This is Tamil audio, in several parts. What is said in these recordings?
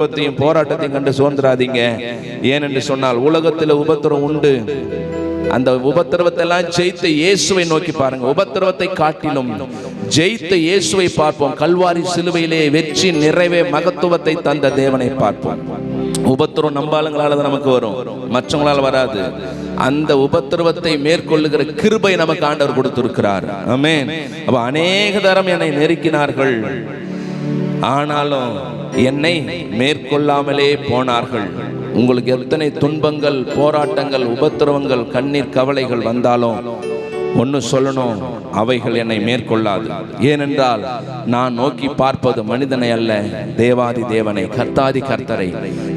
போராட்டத்தையும் கண்டு சோர்ந்துராதீங்க. ஏனென்று சொன்னால் உலகத்தில் உபத்திரம் உண்டு. அந்த உபத்திரவத்தை எல்லாம் ஜெயித்த இயேசுவை நோக்கி பாருங்க. உபத்திரவத்தை காட்டிலும் ஜெயித்த இயேசுவை பார்ப்போம். கல்வாரி சிலுவையிலே வெற்றி நிறைவே மகத்துவத்தை தந்த தேவனை பார்ப்போம். உபத்திரம் நம்பாளுங்களால நமக்கு வரும், மற்றவங்களால வராது. அந்த உபத்திரவத்தை மேற்கொள்ளுகிற கிருபை நமக்கு ஆண்டவர் கொடுத்திருக்கிறார். ஆமென். அப்ப அநேக தரம் என்னை நெருக்கினார்கள், ஆனாலும் என்னை மேற்கொள்ளாமலே போனார்கள். உங்களுக்கு எத்தனை துன்பங்கள், போராட்டங்கள், உபத்திரவங்கள், கண்ணீர், கவலைகள் வந்தாலும் ஒன்னு சொல்லணும், அவைகள் என்னை மேற்கொள்ளாது. ஏனென்றால் நான் நோக்கி பார்ப்பது மனிதனை அல்ல, தேவாதி தேவனை, கர்த்தாதி கர்த்தரை,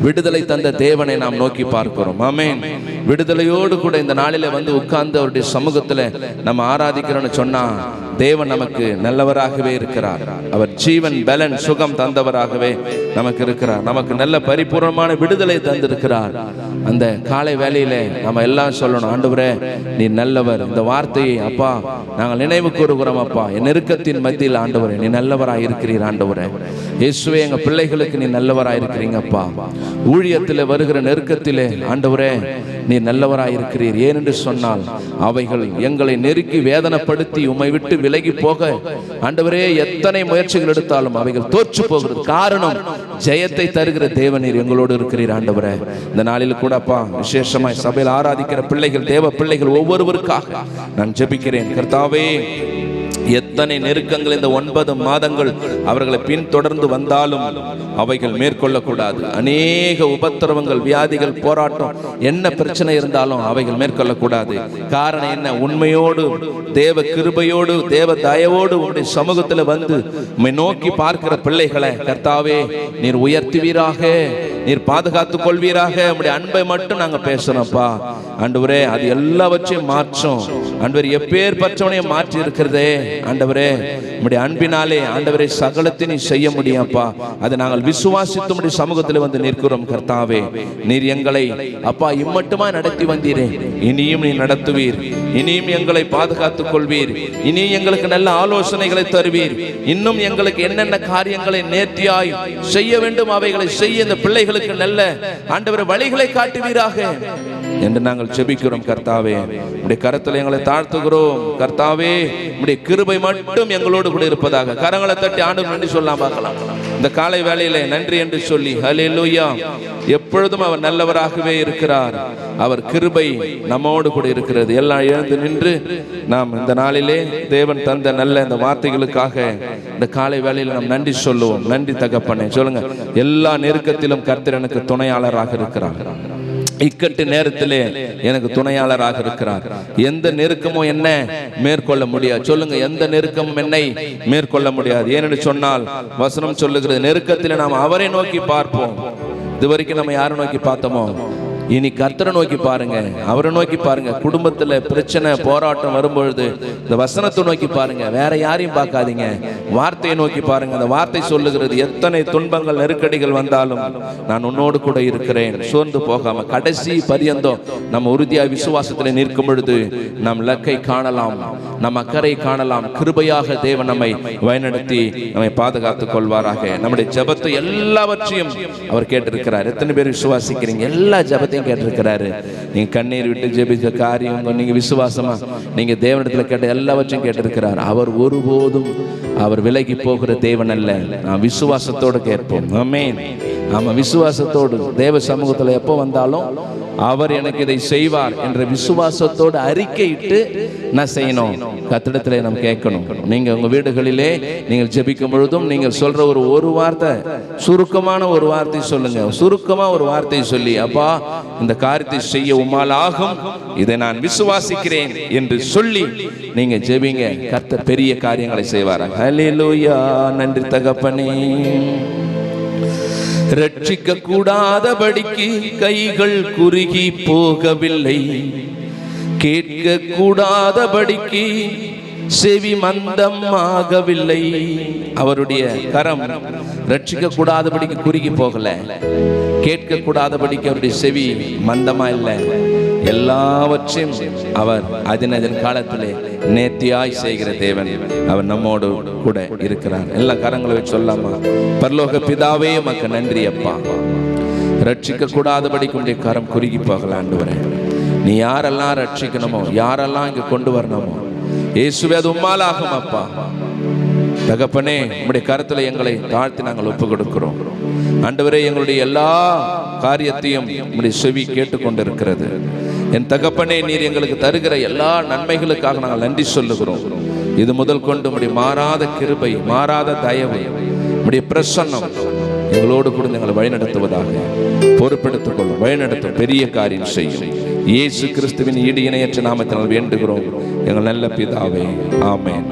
விடுதலை தந்த தேவனை நாம் நோக்கி பார்க்கிறோம். ஆமென். விடுதலையோடு கூட இந்த நாளில வந்து உட்கார்ந்து அவருடைய சமூகத்துல நம்ம ஆராதிக்கிறோம்னு சொன்னா தேவன் நமக்கு நல்லவராகவே இருக்கிறார். அவர் ஜீவன், பலன், சுகம் தந்தவராகவே நமக்கு இருக்கிறார். நமக்கு நல்ல பரிபூர்ணமான விடுதலை தந்திருக்கிறார். அந்த காலை வேளையில நம்ம எல்லாம் சொல்லணும், ஆண்டவரே நீ நல்லவர். இந்த வார்த்தையை அப்பா நாங்கள் நினைவு கூறுகிறோம். அப்பா என் நெருக்கத்தின் மத்தியில் ஆண்டவரே நீ நல்லவராய் இருக்கிறீர். ஆண்டவரே இயேசுவே எங்க பிள்ளைகளுக்கு நீ நல்லவராய் இருக்கிறீங்க. அப்பா ஊழியத்தில் வருகிற நெருக்கத்திலே ஆண்டவரே நீ நல்லவராய் இருக்கிறீர். ஏனென்று சொன்னால் அவைகள் எங்களை நெருக்கி வேதனைப்படுத்தி உம்மை விட்டு விலகி போக ஆண்டவரே எத்தனை முயற்சிகள் எடுத்தாலும் அவைகள் தோற்று போகிறது. காரணம் ஜெயத்தை தருகிற தேவனீர் எங்களோடு இருக்கிறீர். ஆண்டவரே இந்த நாளில் கூட அப்பா விசேஷமாய் சபையில் ஆராதிக்கிற பிள்ளைகள், தேவ பிள்ளைகள் ஒவ்வொருவருக்காக நான் ஜெபிக்கிறேன். கர்த்தாவே எத்தனை நெருக்கங்கள் இந்த 9 மாதங்கள் அவர்களை பின்தொடர்ந்து வந்தாலும் அவைகள் மேற்கொள்ளக்கூடாது. அநேக உபத்திரவங்கள், வியாதிகள், போராட்டம், என்ன பிரச்சனை இருந்தாலும் அவைகள் மேற்கொள்ளக்கூடாது. காரணம் என்ன? உண்மையோடு, தேவ கிருபையோடு, தேவ தயவோடு உங்களுடைய சமூகத்தில் வந்து உம்மை நோக்கி பார்க்கிற பிள்ளைகளை கர்த்தாவே நீர் உயர்த்துவீராக, நீர் பாதுகாத்துக் கொள்வீராக. உம்முடைய அன்பை மட்டும் நாங்க பேசுறோம்ப்பா. ஆண்டவரே அது எல்லாவற்றையும் மாற்றும். ஆண்டவர் எப்பேற்பட்டவனையும் மாற்றி இருக்கிறதே. ஆண்டவரே உம்முடைய அன்பினாலே ஆண்டவரே சகலத்தை நீ செய்ய முடியும்ப்பா. அதை நாங்கள் விசுவாசித்து உம்முடைய சமூகத்தில் வந்து நிற்கிறோம். கர்த்தாவே நீர் எங்களை அப்பா இம்மட்டுமா நடத்தி வந்தீரே, இனியும் நீ நடத்துவீர். இனியும் எங்களை பாதுகாத்துக் கொள்வீர். இனியும் எங்களுக்கு நல்ல ஆலோசனைகளை தருவீர். இன்னும் எங்களுக்கு என்னென்ன காரியங்களை நேர்த்தியாய் செய்ய வேண்டும் அவைகளை செய்ய இந்த பிள்ளைகளுக்கு நல்ல ஆண்டவர் வழிகளை காட்டுவீராக என்று நாங்கள் ஜெபிக்கிறோம். கர்த்தாவே உம்முடைய கரத்தில் எங்களை தாழ்த்துகிறோம். கர்த்தாவே உம்முடைய கிருபை மட்டும் எங்களோடு கூட இருப்பதாக. கரங்களை தட்டி ஆண்டவர் நன்றி சொல்லலாம் பார்க்கலாம். இந்த காலை வேளையிலே நன்றி என்று சொல்லி ஹல்லேலூயா. எப்பொழுதும் அவர் நல்லவராகவே இருக்கிறார். அவர் கிருபை நம்மோடு கூட இருக்கிறது. எல்லாம் எழுந்து நின்று நாம் இந்த நாளிலே தேவன் தந்த நல்ல இந்த வார்த்தைகளுக்காக இந்த காலை வேளையில் நாம் நன்றி சொல்லுவோம். நன்றி தகப்பனே. சொல்லுங்க, எல்லா நெருக்கத்திலும் கர்த்தர் எனக்கு துணையாளராக இருக்கிறார். இக்கட்டு நேரத்திலே எனக்கு துணையாளராக இருக்கிறார். எந்த நெருக்கமும் என்ன மேற்கொள்ள முடியாது. சொல்லுங்க, எந்த நெருக்கமும் என்னை மேற்கொள்ள முடியாது. ஏனென்று சொன்னால் வசனம் சொல்லுகிறது, நெருக்கத்திலே நாம் அவரை நோக்கி பார்ப்போம். இதுவரைக்கும் நம்ம யாரை நோக்கி பார்த்தோமோ இனி கர்த்தரை நோக்கி பாருங்க, அவரை நோக்கி பாருங்க. குடும்பத்துல பிரச்சனை, போராட்டம் வரும்பொழுது இந்த வசனத்தை நோக்கி பாருங்க, வேற யாரையும் பார்க்காதீங்க, வார்த்தையை நோக்கி பாருங்க. அந்த வார்த்தை சொல்லுகிறது, எத்தனை துன்பங்கள், நெருக்கடிகள் வந்தாலும் நான் உன்னோடு கூட இருக்கிறேன். சோர்ந்து போகாம கடைசி பரியந்தம் நம்ம உறுதியாக விசுவாசத்தில் நிற்கும் பொழுது நம் லக்கை காணலாம், நம் அக்கறை காணலாம். கிருபையாக தேவன் நம்மை வழிநடத்தி நம்மை பாதுகாத்துக் கொள்வாராக. நம்முடைய ஜெபத்தை எல்லாவற்றையும் அவர் கேட்டிருக்கிறார். எத்தனை பேர் விசுவாசிக்கிறீங்க? எல்லா ஜெபத்தையும் கேட்டிருக்கிறாரு. நீங்க கண்ணீர் விட்டு ஜெபிச்ச காரியம், நீங்க விசுவாசமா நீங்க தேவனிடத்துல கேட்ட எல்லாவற்றையும் கேட்டிருக்கிறார். அவர் ஒருபோதும் அவர் விலகி போகிற தேவன் அல்ல. நாம் விசுவாசத்தோடு கேட்போம். ஆமென். நாம விசுவாசத்தோடு தேவ சமூகத்துல எப்போ வந்தாலும் அவர் எனக்கு இதை செய்வார் என்ற விசுவாசத்தோடு அறிக்கையிட்டு நான் செய்யணும். கர்த்தரிடத்திலே நாம் கேட்கணும். நீங்க உங்க வீடுகளிலே நீங்கள் ஜெபிக்கும் பொழுதும் நீங்கள் சொல்ற ஒரு வார்த்தை, சுருக்கமான ஒரு வார்த்தை சொல்லுங்க. சுருக்கமா ஒரு வார்த்தை சொல்லி, அப்பா இந்த காரியத்தை செய்ய உம்மால் ஆகும், இதை நான் விசுவாசிக்கிறேன் என்று சொல்லி நீங்க ஜெபிங்க. கர்த்தர் பெரிய காரியங்களை செய்வார். ஹல்லேலூயா. நன்றி தகப்பனே. ரட்சிக்க கூடாதபடிக்கு கைகள் குறுகி போகவில்லை, கேட்க கூடாதபடிக்கு செவி மந்தம் ஆகவில்லை. அவருடைய கரம் ரட்சிக்க கூடாதபடிக்கு குறுகி போகல, கேட்க கூடாதபடிக்கு அவருடைய செவி மந்தமா இல்லை. எல்லாவற்றையும் அவர் அதன் காலத்திலே நேர்த்தியாய் செய்கிற தேவன். அவர் நம்மோடு கூட இருக்கிறார். எல்லா கரங்களை வச்சு சொல்லாமா? பரலோக பிதாவே உமக்கு நன்றி அப்பா. ரட்சிக்க கூடாதபடிக்கு உடைய கரம் குறுகி போகல ஆண்டவரே. நீ யாரெல்லாம் ரட்சிக்கணுமோ, யாரெல்லாம் இங்க கொண்டு வரணுமோ இயேசுவே அது உம்மால் ஆகும் அப்பா. தகப்பனே, உம்முடைய கருத்துல எங்களை தாழ்த்தி நாங்கள் ஒப்பு கொடுக்கிறோம் ஆண்டவரே. எங்களுடைய எல்லா காரியத்தையும் உம்முடைய செவி கேட்டுக்கொண்டிருக்கிறது. என் தகப்பனே, நீர் எங்களுக்கு தருகிற எல்லா நன்மைகளுக்காக நாங்கள் நன்றி சொல்லுகிறோம். இது முதல் கொண்டு உம்முடைய மாறாத கிருபை, மாறாத தயவு, உம்முடைய பிரசன்னம் எங்களோடு கூட எங்களை வழிநடத்துவதாக. பொறுப்பெடுத்துக் கொள்ளும், வழிநடத்தும், பெரிய காரியம் செய்யும். இயேசு கிறிஸ்துவின் ஈடு இணையற்ற நாமத்தினால் வேண்டுகிறோம் எங்கள் நல்ல பிதாவே. ஆமென்.